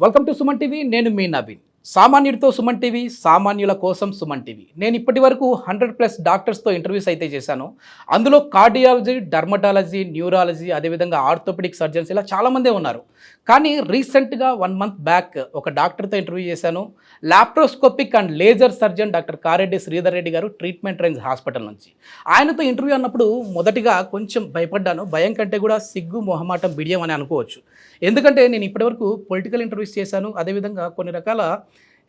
Welcome to Suman TV. నేను మీ Naveen. సామాన్యుడితో Suman TV, సామాన్యుల కోసం సుమన్ టీవీ. నేను ఇప్పటి వరకు 100+ డాక్టర్స్తో ఇంటర్వ్యూస్ అయితే చేశాను. అందులో కార్డియాలజీ, డర్మటాలజీ, న్యూరాలజీ, అదేవిధంగా ఆర్థోపెడిక్ సర్జన్స్ ఇలా చాలామందే ఉన్నారు. కానీ రీసెంట్గా 1 మంత్ బ్యాక్ ఒక డాక్టర్తో ఇంటర్వ్యూ చేశాను. Laparoscopic and laser surgeon doctor Kareddy Sridhar Reddy గారు, ట్రీట్మెంట్ రేంజ్ హాస్పిటల్ నుంచి. ఆయనతో ఇంటర్వ్యూ అన్నప్పుడు మొదటిగా కొంచెం భయపడ్డాను. భయం కంటే కూడా సిగ్గు, మొహమాటం, బిడియం అని అనుకోవచ్చు. ఎందుకంటే నేను ఇప్పటివరకు పొలిటికల్ ఇంటర్వ్యూస్ చేశాను, అదేవిధంగా కొన్ని రకాల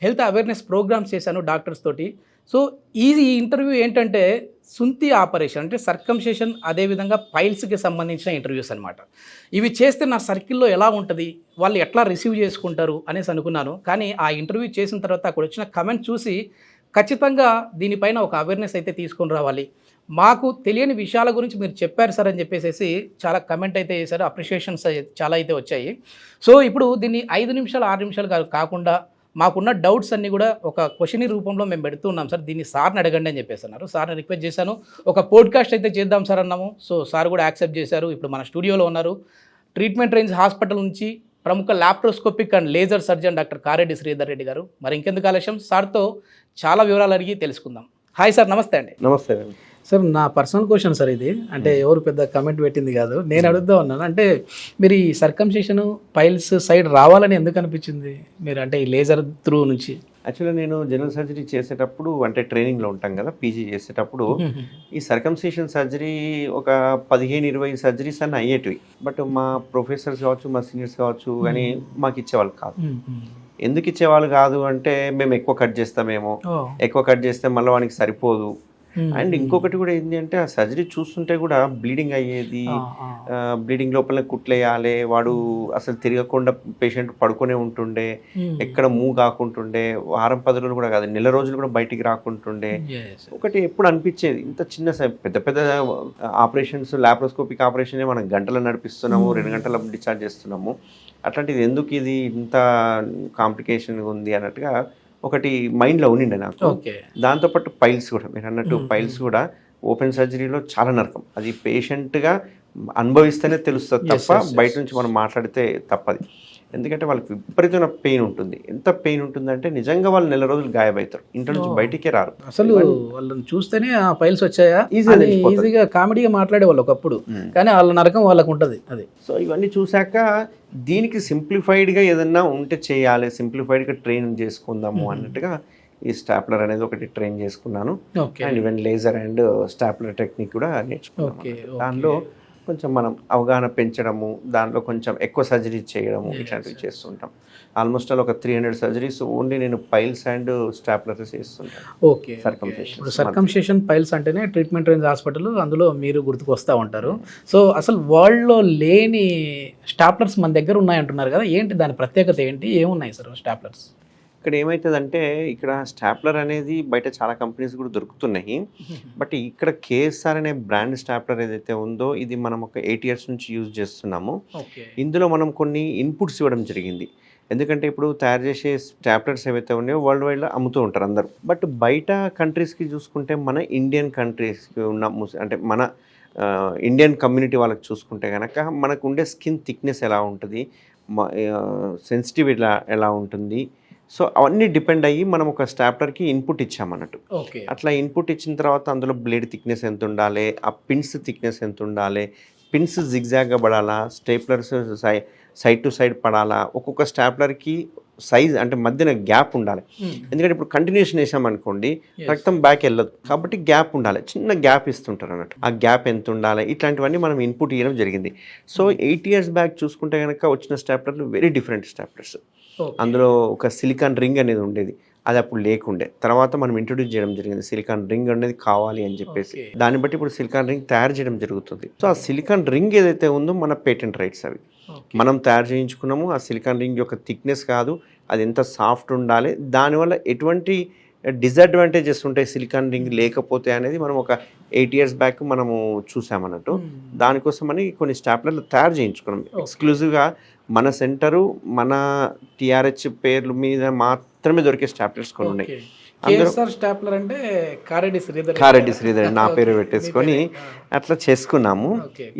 హెల్త్ అవేర్నెస్ ప్రోగ్రామ్స్ చేశాను డాక్టర్స్ తోటి. సో ఈ ఇంటర్వ్యూ ఏంటంటే సుంతి ఆపరేషన్ అంటే సర్కంసేషన్, అదేవిధంగా పైల్స్కి సంబంధించిన ఇంటర్వ్యూస్ అనమాట. ఇవి చేస్తే నా సర్కిల్లో ఎలా ఉంటుంది, వాళ్ళు ఎట్లా రిసీవ్ చేసుకుంటారు అనేసి అనుకున్నాను. కానీ ఆ ఇంటర్వ్యూ చేసిన తర్వాత అక్కడ వచ్చిన కమెంట్ చూసి ఖచ్చితంగా దీనిపైన ఒక అవేర్నెస్ అయితే తీసుకొని రావాలి, మాకు తెలియని విషయాల గురించి మీరు చెప్పారు సార్ అని చెప్పేసి చాలా కమెంట్ అయితే చేశారు. అప్రిషియేషన్స్ చాలా అయితే వచ్చాయి. సో ఇప్పుడు దీన్ని 5 నిమిషాలు 6 నిమిషాలు కాకుండా మాకున్న డౌట్స్ అన్నీ కూడా ఒక క్వశ్చన్ రూపంలో మేము పెడుతూ ఉన్నాం సార్, దీన్ని సార్ని అడగండి అని చెప్పేసి అన్నారు. సార్ని రిక్వెస్ట్ చేశాను, ఒక పోడ్కాస్ట్ అయితే చేద్దాం సార్ అన్నాము. సో సార్ కూడా యాక్సెప్ట్ చేశారు. ఇప్పుడు మన స్టూడియోలో ఉన్నారు. ట్రీట్మెంట్ రేంజ్ హాస్పిటల్ నుంచి ప్రముఖ laparoscopic and laser surgeon doctor Kareddy Sridhar Reddy గారు. మరి ఇంకెందుకు ఆలస్యం, సార్తో చాలా వివరాలు అడిగి తెలుసుకుందాం. హాయ్ సార్, నమస్తే అండి. నమస్తే అండి. సార్ నా పర్సనల్ క్వశ్చన్ సార్ ఇది, అంటే ఎవరు పెద్ద కమెంట్ పెట్టింది కాదు, నేను అడుగుతా ఉన్నాను. అంటే మీరు ఈ సర్కంసేషన్ పైల్స్ సైడ్ రావాలని ఎందుకు అనిపించింది మీరు, అంటే ఈ లేజర్ త్రూ నుంచి? యాక్చువల్గా నేను జనరల్ సర్జరీ చేసేటప్పుడు, అంటే ట్రైనింగ్లో ఉంటాం కదా, పీజీ చేసేటప్పుడు ఈ సర్కంసేషన్ సర్జరీ ఒక 15-20 సర్జరీస్ అన్నీ అయ్యేటివి. బట్ మా ప్రొఫెసర్స్ కావచ్చు, మా సీనియర్స్ కావచ్చు, కానీ మాకు ఇచ్చేవాళ్ళు కాదు. ఎందుకు ఇచ్చేవాళ్ళు కాదు అంటే, మేము ఎక్కువ కట్ చేస్తామేమో, ఎక్కువ కట్ చేస్తే మళ్ళీ వానికి సరిపోదు. అండ్ ఇంకొకటి కూడా ఏంటి అంటే, ఆ సర్జరీ చూస్తుంటే కూడా బ్లీడింగ్ అయ్యేది, బ్లీడింగ్ లోపల కుట్లేయాలి, వాడు అసలు తిరగకుండా పేషెంట్ పడుకునే ఉంటుండే, ఎక్కడ మూవ్ కాకుంటుండే, వారం 10 రోజులు కూడా కాదు, నెల రోజులు కూడా బయటికి రాకుంటుండే. ఒకటి ఎప్పుడు అనిపించేది, ఇంత చిన్న పెద్ద పెద్ద ఆపరేషన్స్, లాప్రోస్కోపిక్ ఆపరేషన్ మనం గంటలు నడిపిస్తున్నాము, 2 గంటల డిశ్చార్జ్ చేస్తున్నాము, అట్లాంటిది ఎందుకు ఇది ఇంత కాంప్లికేషన్ ఉంది అన్నట్టుగా ఒకటి మైండ్లో ఉండిండే నాకు. దాంతోపాటు పైల్స్ కూడా, మీరు అన్నట్టు పైల్స్ కూడా ఓపెన్ సర్జరీలో చాలా నరకం. అది పేషెంట్గా అనుభవిస్తేనే తెలుస్తుంది తప్ప బయట నుంచి మనం మాట్లాడితే తప్పది. ఎందుకంటే వాళ్ళకి విపరీతమైన పెయిన్ ఉంటుంది. ఎంత పెయిన్ ఉంటుందంటే నిజంగా వాళ్ళు నెల రోజులు గాయపడతారు, ఇంట్లో నుంచి బయటికే రారు. అసలు వాళ్ళని చూస్తేనే ఆ పైల్స్ వచ్చాయా ఈజీగా కామెడీగా మాట్లాడే వాళ్ళు ఒకప్పుడు, కానీ వాళ్ళ నరకం వాళ్ళకు ఉంటుంది అది. సో ఇవన్నీ చూశాక దీనికి సింప్లిఫైడ్గా ఏదన్నా ఉంటే చేయాలి, సింప్లిఫైడ్గా ట్రైన్ చేసుకుందాము అన్నట్టుగా ఈ స్టాప్లర్ అనేది ఒకటి ట్రైన్ చేసుకున్నాను. And even laser and stapler technique కూడా నేర్చుకున్నాను. దానిలో కొంచెం మనం అవగాహన పెంచడము, దాంట్లో కొంచెం ఎక్కువ సర్జరీ చేయడము, ఇట్లాంటివి చేస్తుంటాం. ఆల్మోస్ట్ ఒక 300 సర్జరీస్ ఓన్లీ నేను పైల్స్ అండ్ స్టాప్లర్స్ చేస్తుంటాను. ఓకే, సర్కంసేషన్ పైల్స్ అంటేనే ట్రీట్మెంట్ రేంజ్ హాస్పిటల్, అందులో మీరు గుర్తుకు వస్తూ ఉంటారు. సో అసలు వరల్డ్లో లేని స్టాప్లర్స్ మన దగ్గర ఉన్నాయంటున్నారు కదా, ఏంటి దాని ప్రత్యేకత ఏంటి, ఏమున్నాయి సార్ స్టాప్లర్స్? ఇక్కడ ఏమవుతుందంటే, ఇక్కడ స్టాప్లర్ అనేది బయట చాలా కంపెనీస్ కూడా దొరుకుతున్నాయి. బట్ ఇక్కడ కేఎస్ఆర్ అనే బ్రాండ్ స్టాప్లర్ ఏదైతే ఉందో, ఇది మనం ఒక 8 years నుంచి యూజ్ చేస్తున్నాము. ఇందులో మనం కొన్ని ఇన్పుట్స్ ఇవ్వడం జరిగింది. ఎందుకంటే ఇప్పుడు తయారు చేసే స్టాప్లర్స్ ఏవైతే ఉన్నాయో వరల్డ్ వైడ్లో అమ్ముతూ ఉంటారు అందరూ. బట్ బయట కంట్రీస్కి చూసుకుంటే, మన ఇండియన్ కంట్రీస్కి ఉన్న అంటే మన ఇండియన్ కమ్యూనిటీ వాళ్ళకి చూసుకుంటే కనుక, మనకు ఉండే స్కిన్ థిక్నెస్ ఎలా ఉంటుంది, సెన్సిటివ్ ఎలా ఉంటుంది, సో అవన్నీ డిపెండ్ అయ్యి మనం ఒక స్టాప్లర్కి ఇన్పుట్ ఇచ్చామన్నట్టు. అట్లా ఇన్పుట్ ఇచ్చిన తర్వాత అందులో బ్లేడ్ థిక్నెస్ ఎంత ఉండాలి, ఆ పిన్స్ థిక్నెస్ ఎంత ఉండాలి, pins జిగ్జాగ్గా Padala, staplers side to side పడాలా, ఒక్కొక్క స్టాప్లర్కి సైజ్ అంటే మధ్యన గ్యాప్ ఉండాలి. ఎందుకంటే ఇప్పుడు కంటిన్యూషన్ వేసామనుకోండి రక్తం బ్యాక్ వెళ్ళదు, కాబట్టి గ్యాప్ ఉండాలి, చిన్న గ్యాప్ ఇస్తుంటారు అన్నట్టు. ఆ గ్యాప్ ఎంత ఉండాలి, ఇట్లాంటివన్నీ మనం ఇన్పుట్ ఇవ్వడం జరిగింది. సో 8 years బ్యాక్ చూసుకుంటే కనుక వచ్చిన స్టాప్లర్లు వెరీ డిఫరెంట్ స్టాప్లర్స్. అందులో ఒక సిలికాన్ రింగ్ అనేది ఉండేది, అది అప్పుడు లేకుండే. తర్వాత మనం ఇంట్రొడ్యూస్ చేయడం జరిగింది, సిలికాన్ రింగ్ అనేది కావాలి అని చెప్పేసి. దాన్ని బట్టి ఇప్పుడు సిలికాన్ రింగ్ తయారు చేయడం జరుగుతుంది. సో ఆ సిలికాన్ రింగ్ ఏదైతే ఉందో మన పేటెంట్ రైట్స్ అవి మనం తయారు చేయించుకున్నాము. ఆ సిలికాన్ రింగ్ యొక్క థిక్నెస్ కాదు, అది ఎంత సాఫ్ట్ ఉండాలి, దానివల్ల ఎటువంటి డిసడ్వాంటేజెస్ ఉంటాయి సిలికాన్ రింగ్ లేకపోతే అనేది మనం ఒక 8 years బ్యాక్ మనము చూసామన్నట్టు. దానికోసమని కొన్ని స్టాప్లర్లు తయారు చేయించుకున్నాం ఎక్స్క్లూజివ్గా. మన సెంటరు, మన టిఆర్హెచ్ పేర్ల మీద మాత్రమే దొరికే స్టాప్లర్స్ కొన్ని ఉన్నాయి. స్టాప్లర్ అంటే కారెడ్డి శ్రీధర్ నా పేరు పెట్టేసుకొని అట్లా చేసుకున్నాము.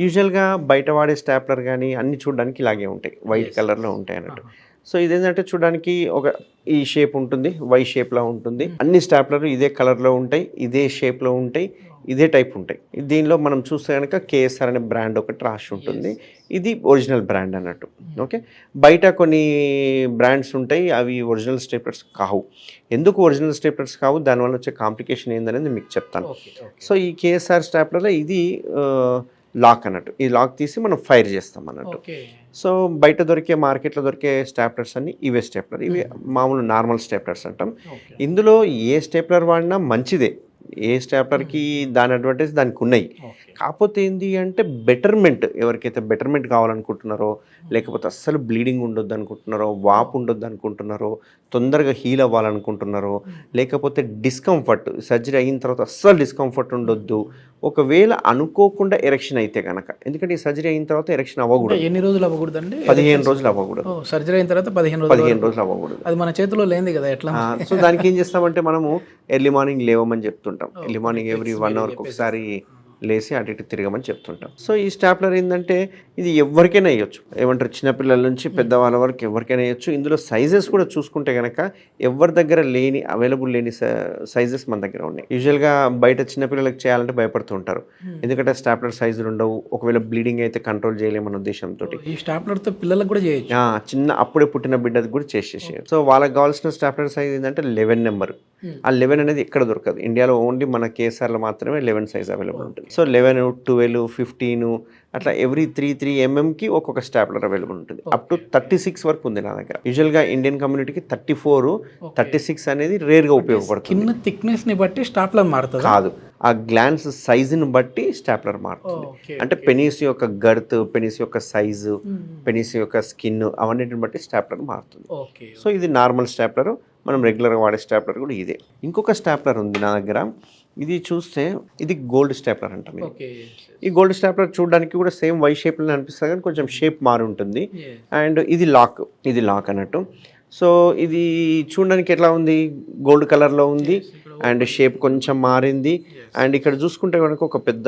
యూజువల్గా బయట వాడే స్టాప్లర్ కానీ అన్ని చూడడానికి ఇలాగే ఉంటాయి, వైట్ కలర్లో ఉంటాయి అన్నట్టు. సో ఇదేంటంటే చూడడానికి ఒక ఈ షేప్ ఉంటుంది, వై షేప్లో ఉంటుంది. అన్ని స్టాప్లర్ ఇదే కలర్లో ఉంటాయి, ఇదే షేప్లో ఉంటాయి, ఇదే టైప్ ఉంటాయి. దీనిలో మనం చూస్తే కనుక కేఎస్ఆర్ అనే బ్రాండ్ ఒకటి రాసి ఉంటుంది. ఇది ఒరిజినల్ బ్రాండ్ అన్నట్టు. ఓకే, బయట కొన్ని బ్రాండ్స్ ఉంటాయి, అవి ఒరిజినల్ స్టేప్లర్స్ కావు. ఎందుకు ఒరిజినల్ స్టేప్లర్స్ కావు, దానివల్ల వచ్చే కాంప్లికేషన్ ఏందనేది మీకు చెప్తాను. సో ఈ కేఎస్ఆర్ స్టాప్లర్లో ఇది లాక్ అన్నట్టు. ఈ లాక్ తీసి మనం ఫైర్ చేస్తాం అన్నట్టు. సో బయట దొరికే మార్కెట్లో దొరికే స్టాప్లర్స్ అన్ని ఇవే స్టేప్లర్. ఇవి మామూలు నార్మల్ స్టేప్లర్స్ అంటాం. ఇందులో ఏ స్టేప్లర్ వాడినా మంచిదే, ఏ స్టాప్లర్కి దాని అడ్వాంటేజ్ దానికి ఉన్నాయి. కాకపోతే ఏంటి అంటే బెటర్మెంట్, ఎవరికైతే బెటర్మెంట్ కావాలనుకుంటున్నారో, లేకపోతే అస్సలు బ్లీడింగ్ ఉండొద్దు అనుకుంటున్నారో, వాపు ఉండొద్దు అనుకుంటున్నారో, తొందరగా హీల్ అవ్వాలనుకుంటున్నారో, లేకపోతే డిస్కంఫర్ట్, సర్జరీ అయిన తర్వాత అస్సలు డిస్కంఫర్ట్ ఉండొద్దు, ఒకవేళ అనుకోకుండా ఎరెక్షన్ అయితే కనుక, ఎందుకంటే ఈ సర్జరీ అయిన తర్వాత ఎరెక్షన్ అవ్వకూడదు. ఎన్ని రోజులు అవ్వకూడదు అండి? 15 రోజులు అవ్వకూడదు. సర్జరీ అయిన తర్వాత 15 రోజులు అవ్వకూడదు. అది మన చేతిలో లేనిది కదా, ఎట్లా? సో దానికి ఏం చేస్తామంటే మనము ఎర్లీ మార్నింగ్ లేవమని చెప్తుంటాం. ఎర్లీ మార్నింగ్ ఎవ్రీ 1 అవర్కి ఒకసారి లేసి అటు ఇటు తిరగమని చెప్తుంటాం. సో ఈ స్టాప్లర్ ఏంటంటే ఇది ఎవరికైనా వేయచ్చు, ఏమంటారు చిన్నపిల్లల నుంచి పెద్దవాళ్ళ వరకు ఎవరికైనా వేయచ్చు. ఇందులో సైజెస్ కూడా చూసుకుంటే కనుక ఎవరి దగ్గర లేని, అవైలబుల్ లేని సైజెస్ మన దగ్గర ఉన్నాయి. యూజువల్గా బయట చిన్నపిల్లలకి చేయాలంటే భయపడుతూ ఉంటారు, ఎందుకంటే స్టాప్లర్ సైజులు ఉండవు, ఒకవేళ బ్లీడింగ్ అయితే కంట్రోల్ చేయలేమన్న ఉద్దేశంతో. ఈ స్టాప్లర్తో పిల్లలకు కూడా చేయొచ్చు, చిన్న అప్పుడే పుట్టిన బిడ్డకి కూడా చేసేసారు. సో వాళ్ళకి కావాల్సిన స్టాప్లర్ సైజ్ ఏంటంటే 11 నెంబర్. ఆ 11 అనేది ఎక్కడ దొరకదు, ఇండియాలో ఓన్లీ మన కేఎస్ఆర్లో మాత్రమే 11 సైజ్ అవైలబుల్ ఉంటుంది. సో 11, 12, 15 అట్లా ఎవ్రీ 3 mm ఒక్కొక్క స్టాప్లర్ అవైలబుల్ ఉంటుంది. అప్ టు 36 వరకు ఉంది నా దగ్గర. యూజువల్గా ఇండియన్ కమ్యూనిటీకి 34, 36 అనేది రేర్గా ఉపయోగపడుతుంది. కింద థిక్నెస్ని బట్టి స్టాప్లర్ మారుతుంది కాదు, ఆ గ్లాన్స్ సైజుని బట్టి స్టాప్లర్ మారుతుంది. అంటే పెనీస్ యొక్క గర్త్, పెనీస్ యొక్క సైజు, పెనీస్ యొక్క స్కిన్ అవన్నిటిని బట్టి స్టాప్లర్ మారుతుంది. సో ఇది నార్మల్ స్టాప్లర్, మనం రెగ్యులర్గా వాడే స్టాప్లర్ కూడా ఇదే. ఇంకొక స్టాప్లర్ ఉంది నా దగ్గర, ఇది చూస్తే ఇది గోల్డ్ స్టాప్లర్ అంటాం. ఈ గోల్డ్ స్టాప్లర్ చూడడానికి కూడా సేమ్ వై షేప్లో అనిపిస్తుంది, కానీ కొంచెం షేప్ మారి ఉంటుంది. అండ్ ఇది లాక్ అన్నట్టు. సో ఇది చూడడానికి ఎట్లా ఉంది, గోల్డ్ కలర్లో ఉంది అండ్ షేప్ కొంచెం మారింది. అండ్ ఇక్కడ చూసుకుంటే కనుక ఒక పెద్ద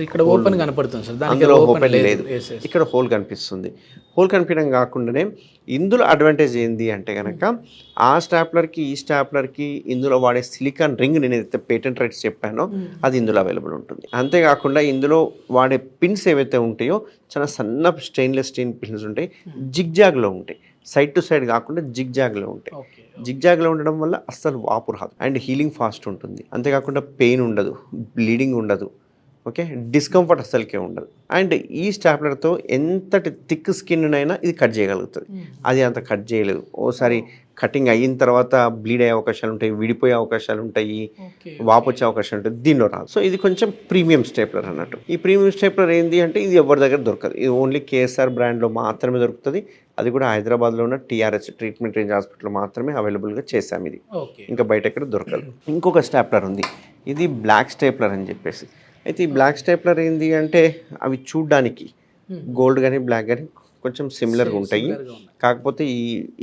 ఇక్కడ ఓపెన్ కనపడుతుంది సార్, అందులో ఓపెన్ లేదు, ఇక్కడ హోల్ కనిపిస్తుంది. హోల్ కనిపించడం కాకుండానే ఇందులో అడ్వాంటేజ్ ఏంది అంటే కనుక ఆ స్టాప్లర్కి ఈ స్టాప్లర్కి ఇందులో వాడే సిలికాన్ రింగ్, నేను ఏదైతే పేటెంట్ రైట్స్ చెప్పానో అది ఇందులో అవైలబుల్ ఉంటుంది. అంతేకాకుండా ఇందులో వాడే పిన్స్ ఏవైతే ఉంటాయో చాలా సన్న స్టెయిన్లెస్ స్టీల్ పిన్స్ ఉంటాయి, జిగ్జాగ్లో ఉంటాయి, సైడ్ టు సైడ్ కాకుండా జిగ్జాగ్లో ఉంటాయి. జిగ్జాగ్లో ఉండడం వల్ల అస్సలు వాపు రాదు అండ్ హీలింగ్ ఫాస్ట్ ఉంటుంది. అంతేకాకుండా పెయిన్ ఉండదు, బ్లీడింగ్ ఉండదు, ఓకే, డిస్కంఫర్ట్ అస్సలకే ఉండదు. అండ్ ఈ స్టాప్లర్తో ఎంతటి థిక్ స్కిన్ అయినా ఇది కట్ చేయగలుగుతుంది. అది అంత కట్ చేయలేదు. ఓసారి కటింగ్ అయిన తర్వాత బ్లీడ్ అయ్యే అవకాశాలు ఉంటాయి, విడిపోయే అవకాశాలు ఉంటాయి, వాపు వచ్చే అవకాశాలు ఉంటాయి, దీనిలో రాదు. సో ఇది కొంచెం ప్రీమియం స్టేప్లర్ అన్నట్టు. ఈ ప్రీమియం స్టేప్లర్ ఏంటి అంటే ఇది ఎవరి దగ్గర దొరకదు, ఇది ఓన్లీ కేఎస్ఆర్ బ్రాండ్లో మాత్రమే దొరుకుతుంది. అది కూడా హైదరాబాద్లో ఉన్న టీఆర్ఎస్ ట్రీట్మెంట్ రేంజ్ హాస్పిటల్లో మాత్రమే అవైలబుల్గా చేసాం ఇది, ఇంకా బయట ఎక్కడ దొరకదు. ఇంకొక స్టాప్లర్ ఉంది, ఇది బ్లాక్ స్టేప్లర్ అని చెప్పేసి. అయితే ఈ బ్లాక్ స్టేప్లర్ ఏంటి అంటే అవి చూడ్డానికి గోల్డ్ కానీ బ్లాక్ కానీ కొంచెం సిమిలర్గా ఉంటాయి, కాకపోతే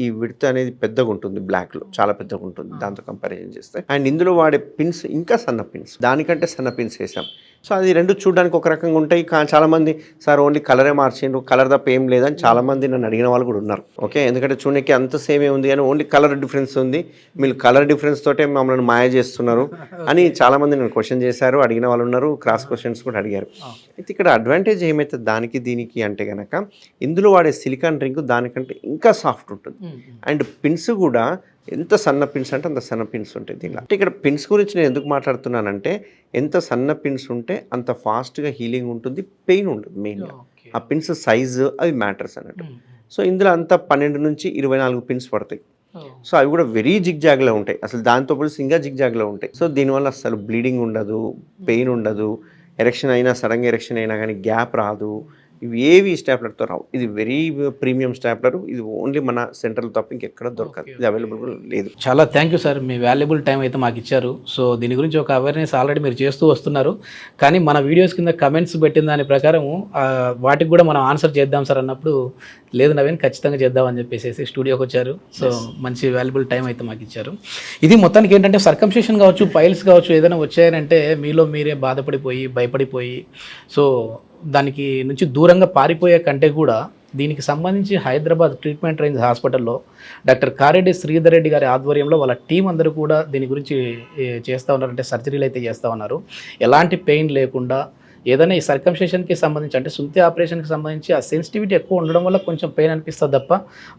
ఈ విడ్త్ అనేది పెద్దగా ఉంటుంది, బ్లాక్లో చాలా పెద్దగా ఉంటుంది దాంతో కంపారిజన్ చేస్తే. అండ్ ఇందులో వాడే పిన్స్ ఇంకా సన్న పిన్స్, దానికంటే సన్న పిన్స్ వేసాం. సో అది రెండు చూడడానికి ఒక రకంగా ఉంటాయి. చాలామంది సార్ ఓన్లీ కలరే మార్చిండ్రు, కలర్ తప్ప ఏం లేదని చాలామంది నన్ను అడిగిన వాళ్ళు కూడా ఉన్నారు. ఓకే, ఎందుకంటే చూడడానికి అంత సేమే ఉంది కానీ ఓన్లీ కలర్ డిఫరెన్స్ ఉంది, మీరు కలర్ డిఫరెన్స్ తోటే మమ్మల్ని మాయ చేస్తున్నారు అని చాలామంది నన్ను క్వశ్చన్ చేశారు, అడిగిన వాళ్ళు ఉన్నారు, క్రాస్ క్వశ్చన్స్ కూడా అడిగారు. అయితే ఇక్కడ అడ్వాంటేజ్ ఏమైతే దానికి దీనికి అంటే కనుక ఇందులో వాడే సిలికాన్ రింగ్ దానికంటే ఇంకా సాఫ్ట్ ఉంటుంది. అండ్ పిన్స్ కూడా ఎంత సన్న పిన్స్ అంటే అంత సన్న పిన్స్ ఉంటాయి దీనిలో. అంటే ఇక్కడ పిన్స్ గురించి నేను ఎందుకు మాట్లాడుతున్నానంటే ఎంత సన్న పిన్స్ ఉంటే అంత ఫాస్ట్గా హీలింగ్ ఉంటుంది, పెయిన్ ఉంటుంది మెయిన్గా. ఆ పిన్స్ సైజు అవి మ్యాటర్స్ అన్నట్టు. సో ఇందులో అంతా 12 నుంచి 24 పిన్స్ పడతాయి. సో అవి కూడా వెరీ జిగ్జాగ్లో ఉంటాయి, అసలు దాంతో పోలిసి ఇంకా జిగ్జాగ్లో ఉంటాయి. సో దీనివల్ల అసలు బ్లీడింగ్ ఉండదు, పెయిన్ ఉండదు, ఎరెక్షన్ అయినా సడన్గా ఎరెక్షన్ అయినా కానీ గ్యాప్ రాదు, ఇవి ఏవి స్టాప్లర్తో రావు. ఇది వెరీ ప్రీమియం స్టాప్లర్, ఇది ఓన్లీ మన సెంట్రల్ తప్ప ఇంకెక్కడ దొరకదు, ఇది అవైలబుల్ లేదు. చాలా thank you sir, me valuable time అయితే మాకు ఇచ్చారు. సో దీని గురించి ఒక అవేర్నెస్ ఆల్రెడీ మీరు చేస్తూ వస్తున్నారు, కానీ మన వీడియోస్ కింద కమెంట్స్ పెట్టిన దాని ప్రకారం వాటికి కూడా మనం ఆన్సర్ చేద్దాం సార్ అన్నప్పుడు, లేదు నవీన్ ఖచ్చితంగా చేద్దామని చెప్పేసి స్టూడియోకి వచ్చారు. సో మంచి వాల్యుబుల్ టైం అయితే మాకు ఇచ్చారు. ఇది మొత్తానికి ఏంటంటే సర్కంసిషన్ కావచ్చు, పైల్స్ కావచ్చు, ఏదైనా వచ్చాయనంటే మీలో మీరే బాధపడిపోయి భయపడిపోయి సో దానికి నుంచి దూరంగా పారిపోయే కంటే కూడా దీనికి సంబంధించి హైదరాబాద్ ట్రీట్మెంట్ రేంజ్ హాస్పిటల్లో డాక్టర్ కారెడ్డి శ్రీధర్ రెడ్డి గారి ఆధ్వర్యంలో వాళ్ళ టీం అందరూ కూడా దీని గురించి చేస్తూ ఉన్నారు, అంటే సర్జరీలు అయితే చేస్తూ ఉన్నారు. ఎలాంటి పెయిన్ లేకుండా ఏదైనా ఈ సర్కంషేషన్కి సంబంధించి అంటే సుంతి ఆపరేషన్కి సంబంధించి ఆ సెన్సిటివిటీ ఎక్కువ ఉండడం వల్ల కొంచెం పెయిన్ అనిపిస్తుంది తప్ప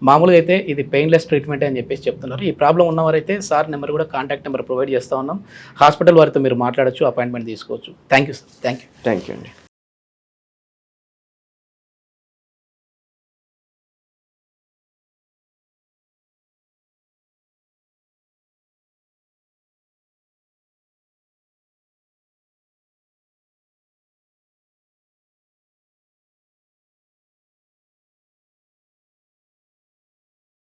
మామూలుగా అయితే ఇది పెయిన్లెస్ ట్రీట్మెంట్ అని చెప్పేసి చెప్తున్నారు. ఈ ప్రాబ్లం ఉన్నవారైతే సార్ నెంబర్ కూడా కాంటాక్ట్ నెంబర్ ప్రొవైడ్ చేస్తూ ఉన్నాం. హాస్పిటల్ వారితో మీరు మాట్లాడచ్చు, అపాయింట్మెంట్ తీసుకోవచ్చు. Thank you sir. Thank you అండి.